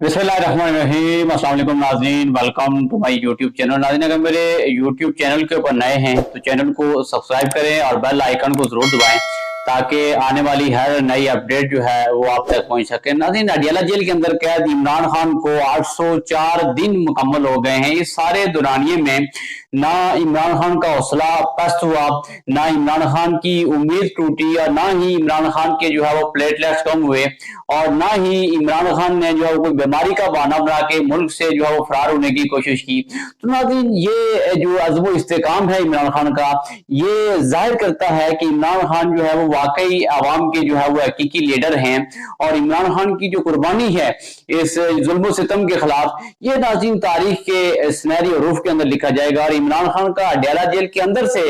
बिस्मिल्लाहिर्रहमानिर्रहीम। अस्सलाम वालेकुम नाज़रीन, welcome to my YouTube channel. नाज़रीन, अगर मेरे यूट्यूब चैनल के ऊपर नए हैं तो चैनल को सब्सक्राइब करें और बेल आइकन को जरूर दबाएं ताकि आने वाली हर नई अपडेट जो है वो आप तक पहुंच सके। नाज़रीन, अडियाला जेल के अंदर कैद इमरान खान को 804 दिन मुकम्मल हो गए हैं। इस सारे दौरानिए में ना इमरान खान का हौसला पस्त हुआ, ना इमरान खान की उम्मीद टूटी और ना ही इमरान खान के जो है वो प्लेटलेट्स कम हुए और ना ही इमरान खान ने जो है कोई बीमारी का बहाना बना के मुल्क से जो है वो फरार होने की कोशिश की। तो नाज़रीन, ये जो अज़्म इस्तेकाम है इमरान खान का, ये जाहिर करता है कि इमरान खान जो है वो वाकई आवाम के जो है वो हकीकी लीडर हैं और इमरान खान की जो कुर्बानी है इस जुल्म सितम के खिलाफ, ये नाज़रीन तारीख के सुनहरी हरूफ के अंदर लिखा जाएगा। और इमरान खान का अडियाला जेल के अंदर से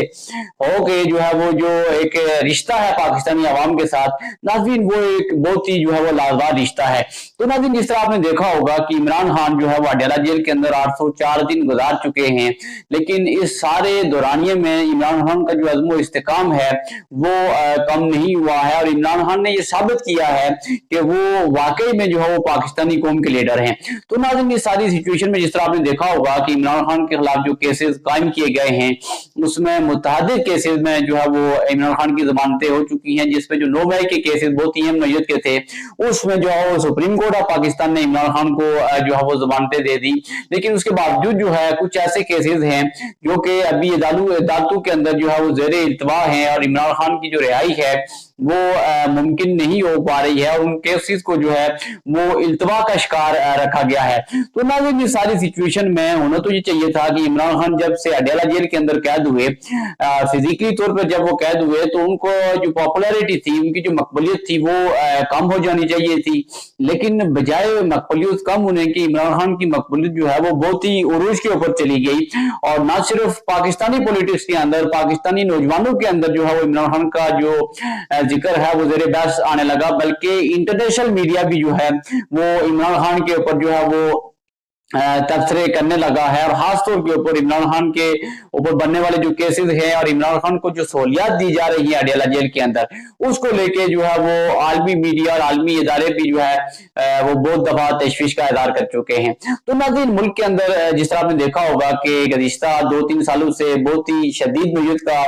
होके जो है वो जो एक रिश्ता है पाकिस्तानी आवाम के साथ, नाज़रीन वो एक बहुत ही जो है वो लाजवाब रिश्ता है। तो नाज़रीन, जिस तरह आपने देखा होगा कि इमरान खान जो है वो अडियाला जेल के अंदर 804 दिन गुजार चुके हैं, लेकिन इस सारे दौरानिए में इमरान खान का जो अज़्म इस्तेकाम है वो कम नहीं हुआ है और इमरान खान ने ये साबित किया है कि वो वाकई में जो है वो पाकिस्तानी कौम के लीडर हैं। तो नाज़रीन, इस सारी सिचुएशन में जिस तरह आपने देखा होगा कि इमरान खान के खिलाफ जो केसेस कायम किए गए हैं उसमें मुतअद्दिद केसेस में जो है वो इमरान खान की जमानतें हो चुकी हैं, जिसमें जो 9 मई के केसेस बहुत ही अहम नोयत के थे उसमें जो है वो सुप्रीम कोर्ट ऑफ पाकिस्तान ने इमरान खान को जो है वो जमानतें दे दी। लेकिन उसके बावजूद जो है कुछ ऐसे केसेस हैं जो कि अभी अदालतों के अंदर जो है वो जेर इल्तवा हैं और इमरान खान की जो रिहाई है वो मुमकिन नहीं हो पा रही है और उन केसेस को जो है वो इल्तवा का शिकार रखा गया है। तो नाज़रीन, इस सारी सिचुएशन में होना तो ये चाहिए था कि इमरान खान जब से अडियाला जेल के अंदर कैद हुए, फिजिकली तौर पर जब वो कैद हुए तो उनको जो पॉपुलैरिटी थी, उनकी जो मकबूलियत थी वो कम हो जानी चाहिए थी। लेकिन बजाय मकबूलियत कम होने की, इमरान खान की मकबूलियत जो है वो बहुत ही उरूज के ऊपर चली गई और ना सिर्फ पाकिस्तानी पॉलिटिक्स के अंदर, पाकिस्तानी नौजवानों के अंदर जो है वो इमरान खान का जो जिक्र है वो जेर बहस आने लगा, बल्कि इंटरनेशनल मीडिया भी जो है वो इमरान खान के ऊपर जो है वो तबसरे करने लगा है और खासतौर के ऊपर इमरान खान के ऊपर बनने वाले जो केसेस हैं और इमरान खान को जो सहूलियात दी जा रही है अडियाला जेल के अंदर, उसको लेके जो है वो आलमी मीडिया और आलमी इदारे भी जो है वो बहुत दफा तशवीश का इजहार कर चुके हैं। तो नाज़रीन, मुल्क के अंदर जिस तरह आपने देखा होगा कि गुज़िश्ता 2-3 सालों से बहुत ही शदीद नौयत का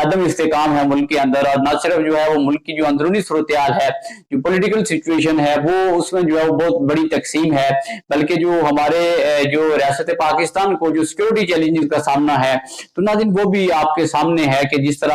अदम इस्तेकाम है मुल्क के अंदर और न सिर्फ जो है वो मुल्क की जो अंदरूनी सूरत हाल है, जो पोलिटिकल सिचुएशन है वो उसमें जो है वो बहुत बड़ी तकसीम है, बल्कि जो हमारे जो रियासत पाकिस्तान को जो सिक्योरिटी चैलेंजेस का सामना है तो नाज़रीन वो भी आपके सामने है कि जिस तरह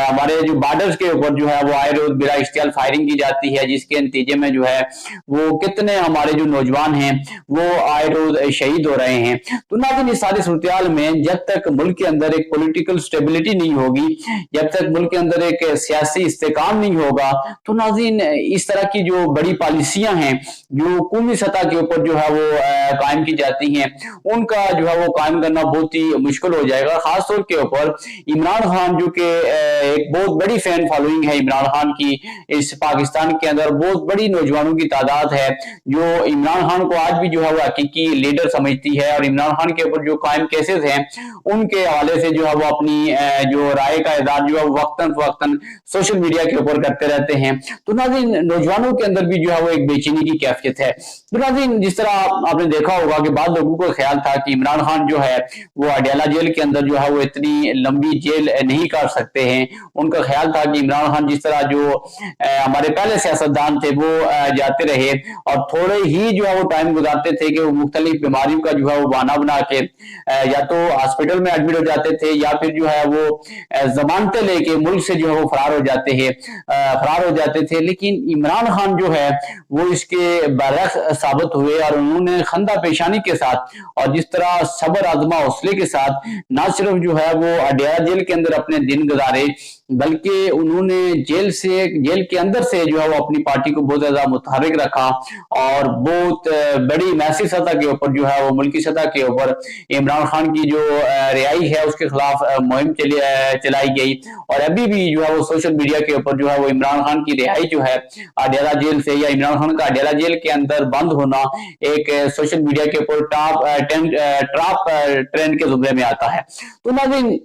हमारे जो बॉर्डर्स के ऊपर जो है वो आए रोज बिला इश्तियाल फायरिंग की जाती है, जिसके नतीजे में जो है वो कितने हमारे जो नौजवान हैं वो आए रोज शहीद हो रहे हैं। तो नाज़रीन, इस सारी सूरत हाल में जब तक मुल्क के अंदर एक पॉलिटिकल स्टेबिलिटी नहीं होगी, जब तक मुल्क के अंदर एक सियासी इस्तेकाम नहीं होगा, तो नाज़रीन इस तरह की जो बड़ी पॉलिसियां हैं जो कौमी सतह के ऊपर जो है वो कायम की जाती हैं, उनका जो है वो कायम करना बहुत ही मुश्किल हो जाएगा। खासतौर के ऊपर इमरान खान जो कि एक बहुत बड़ी फैन फॉलोइंग है इमरान खान की, इस पाकिस्तान के अंदर बहुत बड़ी नौजवानों की तादाद है जो इमरान खान को आज भी जो है वो हकीकी लीडर समझती है और इमरान खान के ऊपर जो कायम केसेस हैं उनके हवाले से जो है वो अपनी जो राय का इज़हार जो है वक्तन फवक्तन सोशल मीडिया के ऊपर करते रहते हैं। तो नाज़रीन, नौजवानों के अंदर भी जो है वो एक बेचैनी की कैफियत है। तो नाज़रीन, जिस तरह आपने देखा होगा कि बाद लोगों को ख्याल था कि इमरान खान जो है वो अडियाला जेल के अंदर जो है वो इतनी लंबी जेल नहीं कर सकते हैं। उनका ख्याल था कि इमरान खान जिस तरह जो हमारे पहले सियासतदान थे वो जाते रहे और थोड़े ही जो है वो टाइम गुजारते थे कि वो मुख्तलिफ बीमारियों का जो है वो बहाना बना के या तो हॉस्पिटल में एडमिट हो जाते थे या फिर जो है वो जमानतें लेके मुल्क से जो है वो फरार हो जाते थे। लेकिन इमरान खान जो है वो इसके बरक्स साबित हुए और उन्होंने खंदा पेशानी के साथ और जिस तरह सबर आजमा हौसले के साथ ना सिर्फ जो है वो अडियाला जेल के अंदर अपने दिन गुजारे, बल्कि उन्होंने जेल के अंदर से जो है वो अपनी पार्टी को बहुत ज्यादा मुतहर्रिक रखा और बहुत बड़ी मैसी सतह के ऊपर जो है वो मुल्की सतह के ऊपर इमरान खान की जो रिहाई है उसके खिलाफ मुहिम चलाई गई और अभी भी जो है वो सोशल मीडिया के ऊपर जो है वो इमरान खान की रिहाई जो है अडियाला जेल से या इमरान खान का अडियाला जेल के अंदर बंद होना एक सोशल मीडिया के ऊपर टॉप ट्रेंड के जुमरे में आता है। तो नाज़रीन,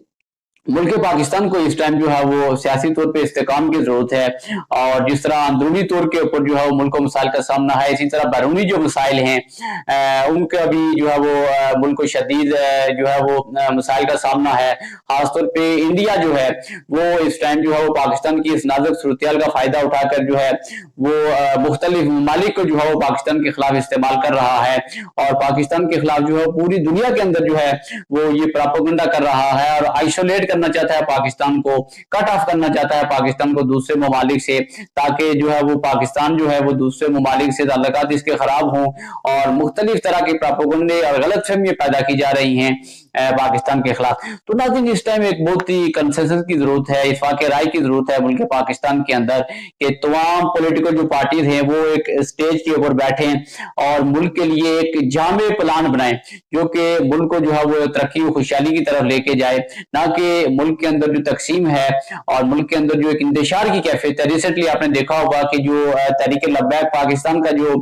मुल्क पाकिस्तान को इस टाइम जो है वो सियासी तौर पे इस्तेकाम की जरूरत है, और जिस तरह अंदरूनी तौर के ऊपर जो है वो मुल्क को मसाइल का सामना है, इसी तरह बैरूनी जो मसाइल हैं उनका भी जो है वो मुल्क को शदीद जो है वो मसाइल का सामना है। खासतौर पे इंडिया जो है वो इस टाइम जो है वो पाकिस्तान की इस नाजुक सूरत का फायदा उठाकर जो है वो मुख्तलिफ ममालिक को जो है वो पाकिस्तान के खिलाफ इस्तेमाल कर रहा है, और पाकिस्तान के खिलाफ जो है पूरी दुनिया के अंदर जो है वो ये प्रोपेगेंडा कर रहा है और आइसोलेट करना चाहता है पाकिस्तान को, कट ऑफ करना चाहता है पाकिस्तान को दूसरे ममालिक से, ताकि जो है वो पाकिस्तान जो है वो दूसरे ममालिक से ताल्लुकात इसके खराब हों, और मुख्तलिफ तरह के प्रोपेगेंडे और गलत फहमियां पैदा की जा रही हैं पाकिस्तान के खिलाफ। तो नाज़रीन, इस टाइम एक बहुत ही कंसेंसस की जरूरत है, इत्फाक राय की जरूरत है मुल्क पाकिस्तान के अंदर, कि तमाम पॉलिटिकल जो पार्टीज हैं वो एक स्टेज के ऊपर बैठे और मुल्क के लिए एक जामे प्लान बनाएं, जो कि मुल्क को जो है वो तरक्की और खुशहाली की तरफ लेके जाए, ना कि मुल्क के अंदर जो तकसीम है और मुल्क के अंदर जो एक इंतशार की कैफियत है। रिसेंटली आपने देखा होगा कि जो तहरीक लब्बैक पाकिस्तान का जो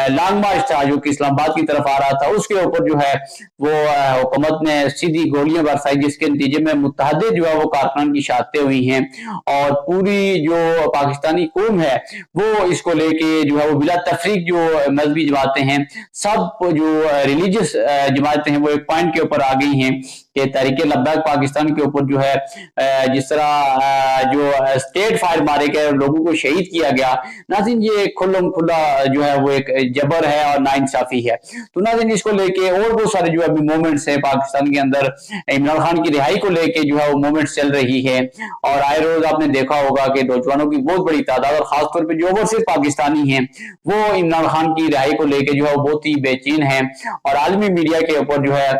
लॉन्ग मार्च था जो कि इस्लामाबाद की तरफ आ रहा था, उसके ऊपर जो है वो हुकूमत ने सीधी गोलियां बरसाई, जिसके नतीजे में मुत्तहदे जो है वो कारकुनान की शहादतें हुई हैं, और पूरी जो पाकिस्तानी कौम है वो इसको लेके जो है वो बिला तफरीक जो मजहबी जमातें हैं, सब जो रिलीजियस जमातें हैं वो एक पॉइंट के ऊपर आ गई हैं कि तहरीक लब्बैक पाकिस्तान के ऊपर जो है जिस तरह जो स्टेट फायर मारे गए, लोगों को शहीद किया गया। नाज़रीन, ये खुल्लम खुल्ला जो है वो एक जबर है और नाइंसाफी है। तो नाज़रीन, इसको लेके और बहुत सारे जो अभी मूवमेंट्स है पाकिस्तान के अंदर, इमरान खान की रिहाई को लेके जो है वो मूवमेंट्स चल रही है, और आए रोज आपने देखा होगा कि नौजवानों की बहुत बड़ी तादाद और खासतौर पर जो ओवरसीज पाकिस्तानी हैं वो इमरान खान की रिहाई को लेके जो है वो बहुत ही बेचैन है, और आलमी मीडिया के ऊपर जो है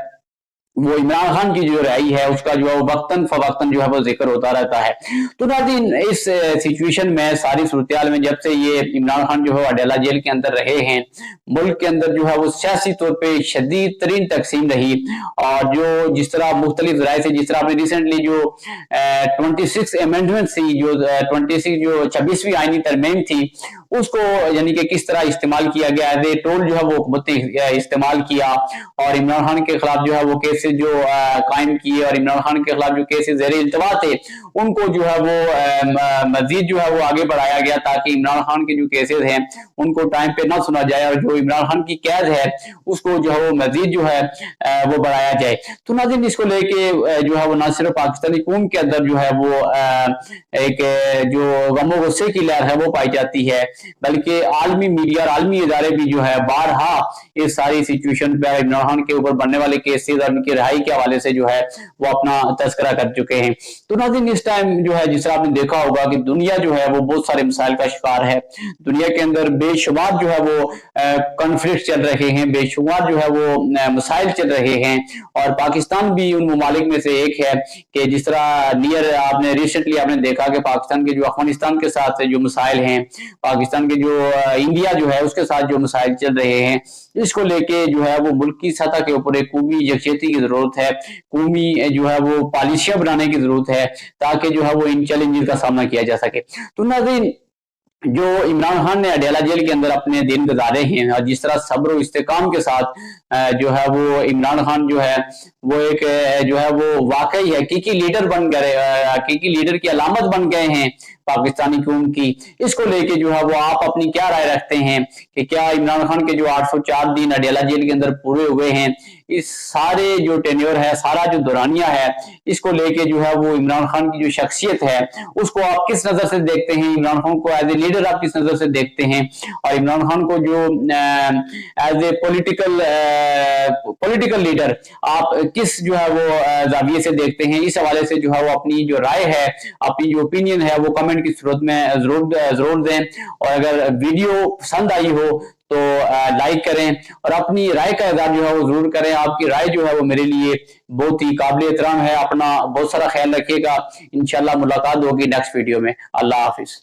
वो इमरान खान की जो रिहाई है उसका जो है वो वक्तन फवक्तन जो है वो जिक्र होता रहता है। तो नाज़रीन, इस सिचुएशन में, सारी सूरत में, जब से ये इमरान खान जो है अडेला जेल के अंदर रहे हैं, मुल्क के अंदर जो है वो सियासी तौर पे शदीद तरीन तकसीम रही, और जो जिस तरह मुख्तलिफ जराए से, जिस तरह आपने रिसेंटली जो 26 अमेंडमेंट थी, जो 26 जो 26वीं आईनी तरमीम थी, उसको यानी कि किस तरह इस्तेमाल किया गया है, टोल जो है वो हुकूमत ने इस्तेमाल किया, और इमरान खान के खिलाफ जो है वो केसेस जो कायम किए, और इमरान खान के खिलाफ जो केसेस ज़ेरे इल्तवा थे उनको जो है वो मजीद जो है वो आगे बढ़ाया गया, ताकि इमरान खान के जो केसेस हैं उनको टाइम पे ना सुना जाए, और जो इमरान खान की कैद है उसको जो है वो मजीद जो है वो बढ़ाया जाए। तो नाज़रीन, इसको लेके जो है वो ना सिर्फ पाकिस्तानी कौम के अंदर जो है वो एक जो गमो गुस्से की लहर है वो पाई जाती है, बल्कि आलमी मीडिया और आलमी इदारे भी जो है बारहा इस सारी सिचुएशन पे इमरान खान के ऊपर बनने वाले केसेस और उनकी रिहाई के हवाले से जो है वो अपना तस्करा कर चुके हैं। तो नाज़रीन, इस टाइम जो है जिस तरह आपने देखा होगा कि दुनिया जो है वो बहुत सारे मसाइल का शिकार है, दुनिया के अंदर बेशुमार जो है वो कॉन्फ्लिक्ट चल रहे हैं, बेशुमार जो है वो मसाइल चल रहे हैं, और पाकिस्तान भी उन ममालिक में से एक है कि जिस तरह नियर आपने रिसेंटली आपने देखा कि पाकिस्तान के जो अफगानिस्तान के साथ जो मसाइल हैं, पाकिस्तान के जो इंडिया जो है उसके साथ जो मसाइल चल रहे हैं, इसको लेके जो है वो मुल्क की सतह के ऊपर एक कौमी यकजहती की जरूरत है, कौमी जो है वो पॉलिसियां बनाने की जरूरत है, ताकि जो है वो इन चैलेंजेस का सामना किया जा सके। तो नाज़रीन, जो इमरान खान ने अडेला जेल के अंदर अपने दिन गुजारे हैं, और जिस तरह सब्र इस्तेकाम के साथ जो है वो इमरान खान जो है वो एक जो है वो वाकई हकीकी लीडर बन गए, हकीकी लीडर की अलामत बन गए हैं पाकिस्तानी कौम की। इसको लेके जो है वो आप अपनी क्या राय रखते हैं कि क्या इमरान खान के जो 804 दिन अडेला जेल के अंदर पूरे हुए हैं, इस सारे जो टेन्योर है, सारा जो दौरानिया है, इसको लेके जो है वो इमरान खान की जो शख्सियत है उसको आप किस नजर से देखते हैं, इमरान खान को एज ए लीडर आप किस नजर से देखते हैं, और इमरान खान को जो एज ए पॉलिटिकल लीडर आप किस जो है वो जाविये से देखते हैं, इस हवाले से जो है वो अपनी जो राय है, अपनी जो ओपिनियन है वो कमेंट की सूरत में जरूर दें, और अगर वीडियो पसंद आई हो तो लाइक करें और अपनी राय का इज़हार जो है वो जरूर करें। आपकी राय जो है वो मेरे लिए बहुत ही काबिल एहतराम है। अपना बहुत सारा ख्याल रखिएगा, इंशाल्लाह मुलाकात होगी नेक्स्ट वीडियो में। अल्लाह हाफिज।